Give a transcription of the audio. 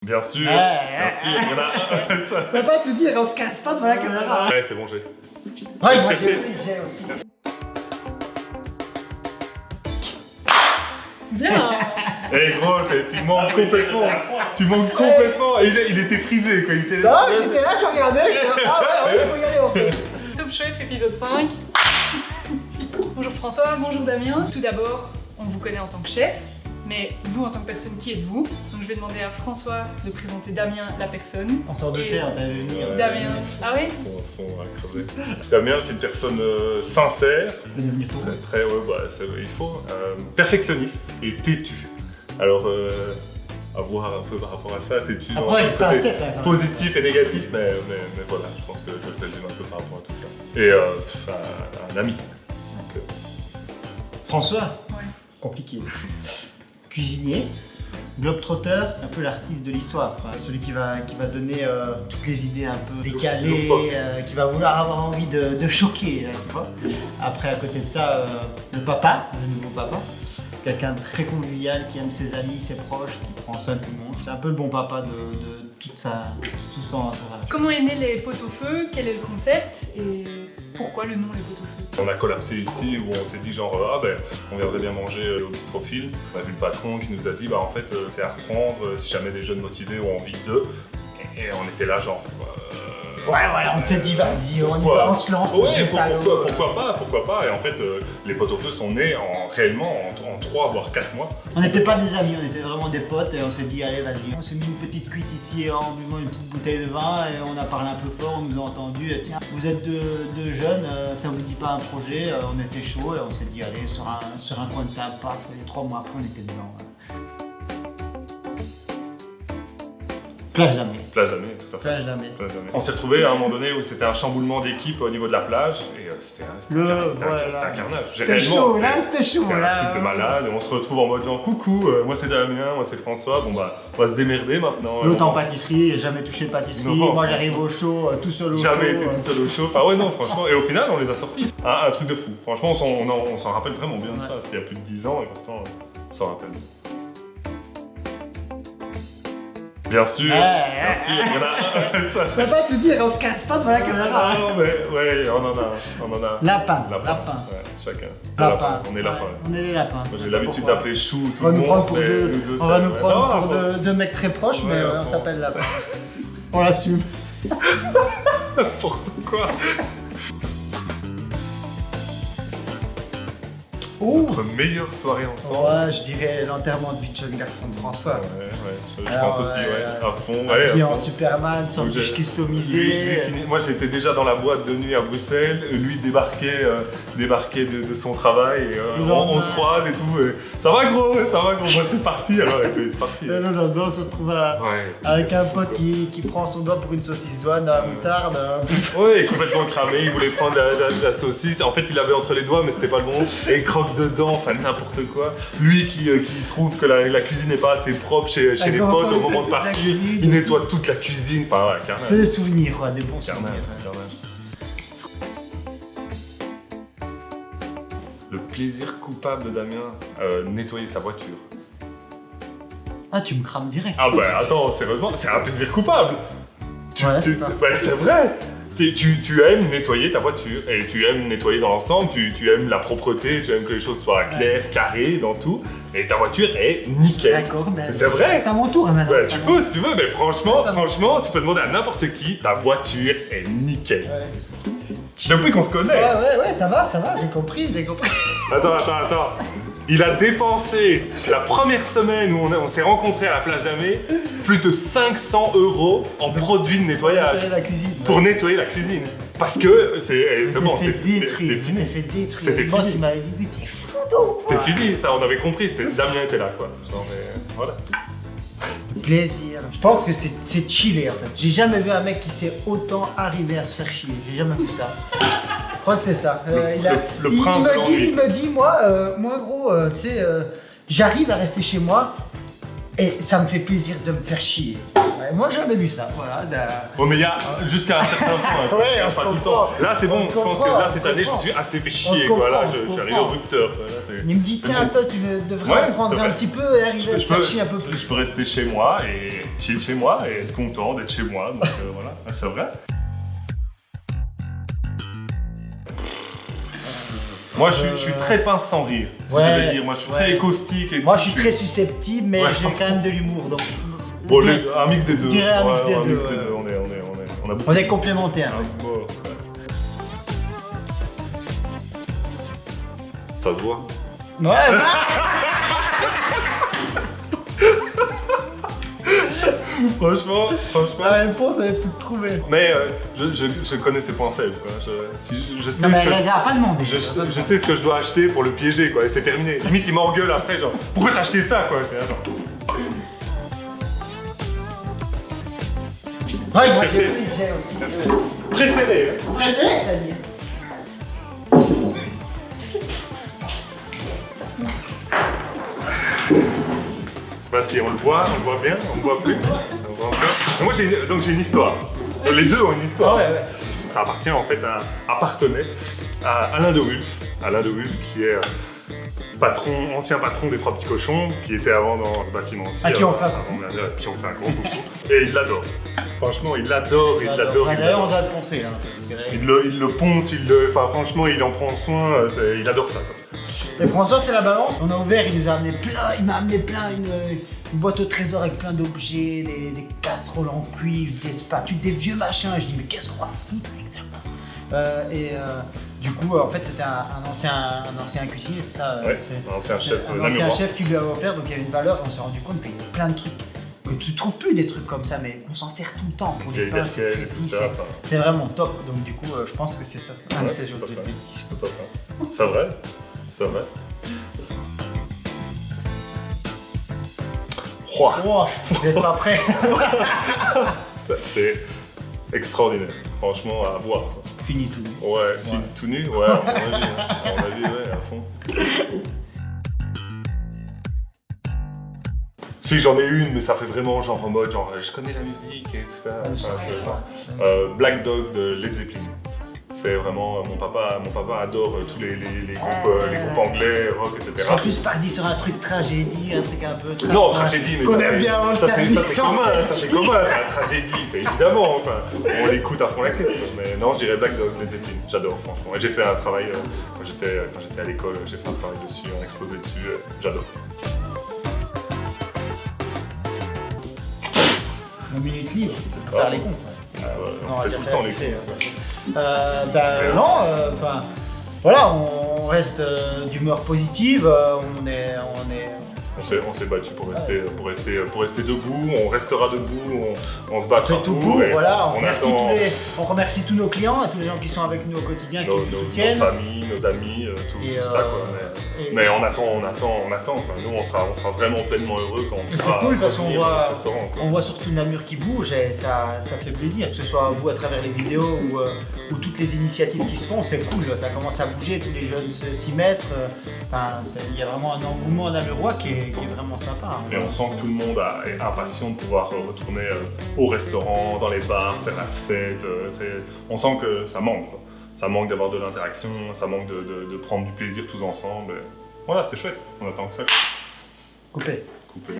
Bien sûr, il y en a un. Je peux pas te dire, on se casse pas devant la caméra. Ouais, c'est bon, j'ai. Ouais, moi cherché. j'ai aussi. Bien. Eh gros, tu manques complètement. Tu manques complètement. Et il était frisé quoi. Il était Non, j'étais là, je regardais, je disais, ah ouais, faut y aller, on fait. Top Chef épisode 5. Bonjour François, bonjour Damien. Tout d'abord, on vous connaît en tant que chef, mais vous en tant que personne, qui êtes-vous? Donc je vais demander à François de présenter Damien, la personne. On sort de Et terre, t'as vu venir. Damien. Ah oui? Faut crever. Damien, c'est une personne sincère, Je vais devenir tout. très, ouais, bah, il faut, perfectionniste et têtu. Alors, à voir un peu par rapport à ça, têtu dans Après, le il pas côté assez, quand même. positif et négatif, mais voilà, je pense que je le résume un peu par rapport à tout ça. Et un ami. Donc, François, Ouais. compliqué. Cuisinier, globetrotter, un peu l'artiste de l'histoire, quoi. Celui qui va donner toutes les idées un peu décalées, qui va vouloir avoir envie de choquer, là, tu vois. Après, à côté de ça, le papa, le nouveau papa. Quelqu'un de très convivial, qui aime ses amis, ses proches, qui prend soin de tout le monde. C'est un peu le bon papa de tout son entourage. Comment est né les pot-au-feu? Quel est le concept? Et pourquoi le nom les pot-au-feu? on a collapsé ici où on s'est dit genre on viendrait bien manger au bistrophile. On a vu le patron qui nous a dit en fait c'est à reprendre si jamais des jeunes motivés ont envie d'eux. Et on était là genre Ouais, on s'est dit vas-y, on y va, on se lance. Ouais, pourquoi pas. Et en fait les pot-au-feu sont nés réellement en 3 voire 4 mois. On n'était pas des amis, on était vraiment des potes et on s'est dit allez vas-y. On s'est mis une petite cuite ici en buvant une petite bouteille de vin et on a parlé un peu fort, on nous a entendu. Tiens, vous êtes deux jeunes, ça vous dit pas un projet? On était chaud et on s'est dit allez sur un coin de table, paf, et 3 mois après on était dedans. Plage d'Amé. Plage d'Amé, tout à fait. Plage d'Amé. On s'est retrouvé à un moment donné où c'était un chamboulement d'équipe au niveau de la plage et c'était un carnage. C'était chaud, là c'était chaud. C'était un truc de malade et on se retrouve en mode genre coucou, moi c'est Damien, moi c'est François, bon bah on va se démerder maintenant. L'autre en pâtisserie, jamais touché de pâtisserie, Non. moi j'arrive au chaud, tout seul au chaud. Jamais été tout seul au chaud. Ah ouais non franchement, et au final on les a sortis. Un truc de fou. Franchement on s'en rappelle vraiment bien de ça, c'était il y a plus de 10 ans et pourtant on s'en rappelle. Bien sûr, il y en a un. Je peux pas te dire, on se casse pas devant la caméra. Ah non mais ouais, on en a. Lapin. Ouais, chacun. Lapin. On est lapin. Ouais, on est les lapins. Moi j'ai l'habitude d'appeler Chou tout On va le nous monde. prendre pour deux mecs très proches, mais Ouais, on bon. s'appelle Lapin. On l'assume. N'importe quoi. Notre meilleure soirée ensemble. Ouais, je dirais l'enterrement de vie de jeune garçon de François. Ouais, je Alors, pense aussi, à fond. Habillé à en fond. Superman, sandwich Lui, customisé. moi j'étais déjà dans la boîte de nuit à Bruxelles, lui débarquait de son travail et on se croise et tout. Et, ça va gros, moi c'est parti alors c'est parti. Et le lendemain, on se retrouve avec un pote qui prend son doigt pour une saucisse douane à la moutarde. Ouais, complètement cramé, il voulait prendre la saucisse, en fait il l'avait entre les doigts mais c'était pas le bon, et il croque dedans, enfin n'importe quoi. Lui qui trouve que la cuisine n'est pas assez propre chez les potes au moment de partir, il nettoie toute la cuisine, enfin ouais, carnage. C'est des souvenirs, quoi, des bons souvenirs. Carnage. Le plaisir coupable de Damien, nettoyer sa voiture. Ah, tu me crames direct. Ah bah attends, sérieusement, c'est un plaisir coupable. C'est vrai. Tu aimes nettoyer ta voiture et tu aimes nettoyer dans l'ensemble, tu aimes la propreté, tu aimes que les choses soient claires, carrées dans tout, et ta voiture est nickel. D'accord, ben. C'est vrai. C'est à mon tour hein, maintenant. Ouais, tu peux si tu veux, mais franchement, tu peux demander à n'importe qui, ta voiture est nickel. Ouais. Depuis qu'on se connaît. Ouais, ça va, j'ai compris. Attends. Il a dépensé la première semaine où on s'est rencontrés à la plage d'Amé plus de 500 € en produits de nettoyage La cuisine. pour nettoyer la cuisine. Parce que c'est bon, c'était fini. C'était Moi, fini. il m'avait dit, mais t'es fou, toi. C'était fini, ça on avait compris, Damien était là quoi. Genre, mais, voilà. Plaisir. Je pense que c'est chillé en fait. J'ai jamais vu un mec qui sait autant arriver à se faire chiller. J'ai jamais vu ça. Je crois que c'est ça. Il me dit, moi gros, tu sais, j'arrive à rester chez moi Et ça me fait plaisir de me faire chier. Ouais, moi, j'ai jamais vu ça. Voilà. Bon, mais il y a jusqu'à un certain point. Ouais, on se pas tout le comprend. temps. Là, c'est bon, On se je pense que comprend, là, on cette se année, je me comprend. suis assez fait On se chier. Quoi. Là, comprend, on se je suis arrivé comprend. au rupteur. Quoi. Là, c'est- Il me dit, tiens, toi, tu devrais Ouais, reprendre c'est un vrai. petit peu et arriver à te faire chier un peu Je plus. peux rester chez moi et chill chez moi et être content d'être chez moi. Donc voilà, c'est vrai. Moi, je suis très pince sans rire. Si Ouais, je veux dire. Moi, je suis très ouais. caustique. Et Moi, je suis très susceptible, mais Ouais. j'ai quand même de l'humour. Donc, Bon, un mix des deux. Je dirais un mix des Ouais, deux, On a beaucoup. on est complémentaires. Ah, bon, ouais. Ça se voit. Ouais, Franchement. la réponse, elle est toute trouvée. Mais je connais ses points faibles. Quoi. Je sais Non, mais ce que elle a pas demandé. je sais ce que je dois acheter pour le piéger, quoi. Et c'est terminé. Limite, il m'engueule après, genre, pourquoi t'as acheté ça, quoi. Je fais, genre, Ouais, moi, Chercher. j'ai aussi. préféré. Hein. Préféré, c'est-à-dire. Je sais pas si on le voit bien, on le voit plus. On le voit encore. Moi, j'ai une histoire. Les deux ont une histoire. Ouais, ouais. Ça appartient en fait appartenait à Alain de Wulf. Alain de Wulf qui est ancien patron des Trois Petits Cochons, qui était avant dans ce bâtiment-ci. À qui on fait un Qui on fait un gros coucou. Et il l'adore. Franchement, il l'adore. D'ailleurs, on doit le penser. Hein, parce que- Il le ponce, enfin franchement, il en prend soin. Il adore ça. Quoi. Et François, c'est la balance. On a ouvert, il nous a amené plein, il m'a amené plein, une boîte au trésor avec plein d'objets, des casseroles en cuivre, des spatules, des vieux machins. Et je dis, mais qu'est-ce qu'on va foutre avec ça? Du coup, en fait, c'était un ancien cuisinier, c'est ça? Ouais, c'est un ancien chef un namurois. ancien chef qui lui avait offert, donc il y avait une valeur. On s'est rendu compte qu'il y avait plein de trucs que tu trouves plus des trucs comme ça, mais on s'en sert tout le temps pour les Vieille pains. vaisselle et tout ça. C'est vraiment top. Donc du coup, je pense que c'est ça, un de Ouais, ces choses tout à de fait. vie. Tout à fait. C'est vrai. C'est vrai. Oh, Oh, vous êtes pas prêts? ça, c'est extraordinaire. Franchement, à voir. Quoi. Fini tout. Ouais, film tout nu, ouais, à mon avis, hein. À mon avis, ouais, à fond. Si, j'en ai une, mais ça fait vraiment genre en mode, genre, je connais la musique et tout ça. Enfin, Black Dog de Led Zeppelin. C'est vraiment, mon papa adore tous les groupes anglais, rock, etc. En plus, parti sur un truc tragédie, un truc un peu. Non, tragédie, mais qu'on ça aime fait- bien avant le ça fait service. commun, c'est la tragédie, c'est évidemment, enfin, on l'écoute à fond la caisse, mais non, je dirais Black Dog, Led Zeppelin, j'adore franchement, et j'ai fait un travail, quand j'étais à l'école, j'ai fait un travail dessus, un exposé dessus, j'adore. Mon minute libre, c'est pour Ah, faire les comptes. On fait tout le temps les fait. coups. Non, enfin, voilà, on reste d'humeur positive, On s'est battu pour rester debout, on restera debout, on se battra fait tout pour, et voilà, on attend remercie tous nos clients, et tous les gens qui sont avec nous au quotidien, qui nos nous soutiennent. familles, nos amis, tout ça quoi. Mais on attend. Quoi. Nous, on sera vraiment pleinement heureux quand on C'est pourra cool parce qu'on revenir voit- au restaurant. Quoi. On voit surtout Namur qui bouge et ça fait plaisir, que ce soit vous à travers les vidéos ou toutes les initiatives qui se font, c'est cool, ça commence à bouger, tous les jeunes s'y mettent, il y a vraiment un engouement namurois qui est vraiment sympa. Hein. Et on sent que tout le monde est impatient de pouvoir retourner au restaurant, dans les bars, faire la fête. On sent que ça manque. Quoi. Ça manque d'avoir de l'interaction, ça manque de prendre du plaisir tous ensemble. Et voilà, c'est chouette. On attend que ça. Coupé. Couper.